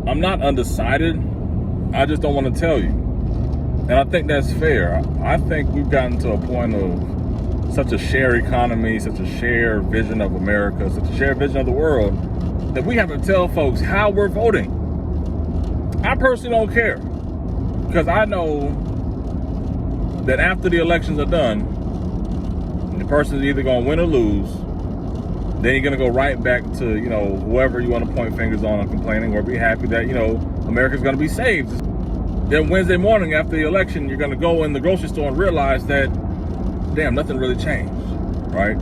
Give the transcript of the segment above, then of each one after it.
I'm not undecided. I just don't want to tell you. And I think that's fair. I think we've gotten to a point of such a shared economy, such a shared vision of America, such a shared vision of the world, that we have to tell folks how we're voting. I personally don't care, because I know that after the elections are done, the person's either going to win or lose. Then you're going to go right back to, whoever you want to point fingers on and complaining, or be happy that, America's going to be saved. Then Wednesday morning after the election, you're going to go in the grocery store and realize that, damn, nothing really changed, right?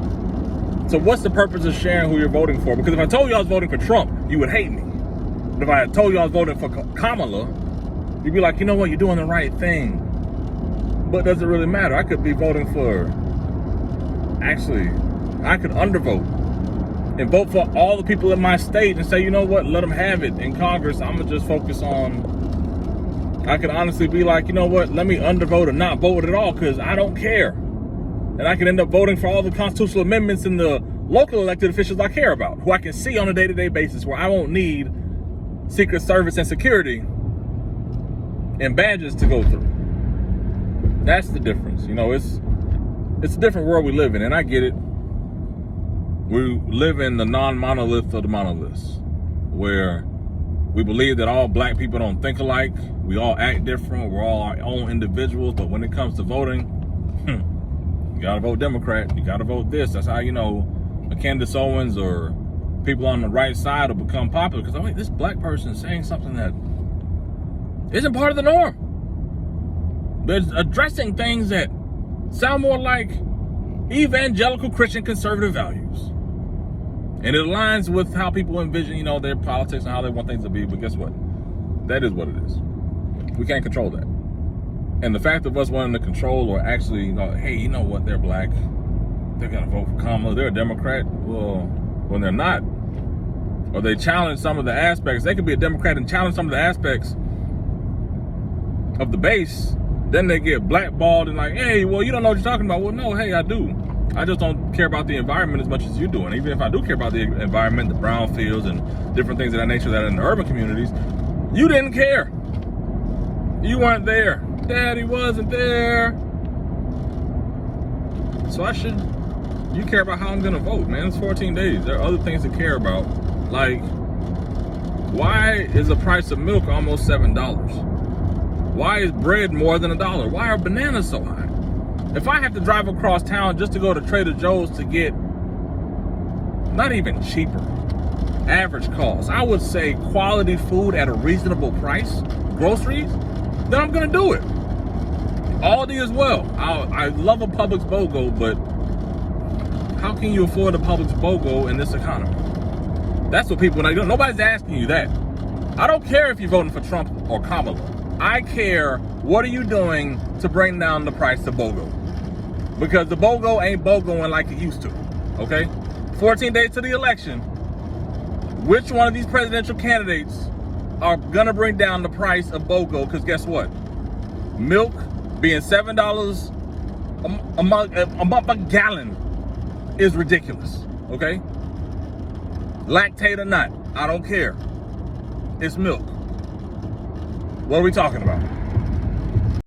So what's the purpose of sharing who you're voting for? Because if I told you I was voting for Trump, you would hate me. But if I had told you I was voting for Kamala, you'd be like, you know what, you're doing the right thing. But does it really matter? I could be voting for, actually, I could undervote and vote for all the people in my state and say, you know what, let them have it in Congress. I'm going to just focus on, I could honestly be like, you know what, let me undervote or not vote at all, because I don't care. And I can end up voting for all the constitutional amendments in the local elected officials I care about, who I can see on a day-to-day basis, where I won't need Secret Service and security and badges to go through. That's the difference. It's a different world we live in, and I get it. We live in the non-monolith of the monoliths, where we believe that all black people don't think alike. We all act different. We're all our own individuals. But when it comes to voting, you gotta vote Democrat. You gotta vote this. That's how a Candace Owens or people on the right side will become popular, because this black person is saying something that isn't part of the norm. They're addressing things that sound more like evangelical Christian conservative values. And it aligns with how people envision, their politics and how they want things to be. But guess what? That is what it is. We can't control that. And the fact of us wanting to control, or actually, hey, you know what? They're black. They're going to vote for Kamala. They're a Democrat. Well, when they're not, or they challenge some of the aspects, they could be a Democrat and challenge some of the aspects of the base. Then they get blackballed and like, hey, well, you don't know what you're talking about. Well, no, hey, I do. I just don't care about the environment as much as you do. And even if I do care about the environment, the brownfields and different things of that nature that are in the urban communities, you didn't care. You weren't there. Daddy wasn't there. So you care about how I'm gonna vote, man. It's 14 days. There are other things to care about. Like, why is the price of milk almost $7? Why is bread more than $1? Why are bananas so high? If I have to drive across town just to go to Trader Joe's to get, not even cheaper, average cost, I would say quality food at a reasonable price, groceries, then I'm gonna do it. Aldi as well. I love a Publix BOGO, but how can you afford a Publix BOGO in this economy? That's what people do. Nobody's asking you that. I don't care if you're voting for Trump or Kamala. I care, what are you doing to bring down the price of BOGO? Because the BOGO ain't BOGOing like it used to, okay? 14 days to the election. Which one of these presidential candidates are gonna bring down the price of BOGO? Because guess what? Milk being $7 a gallon is ridiculous, okay? Lactate or not, I don't care. It's milk. What are we talking about?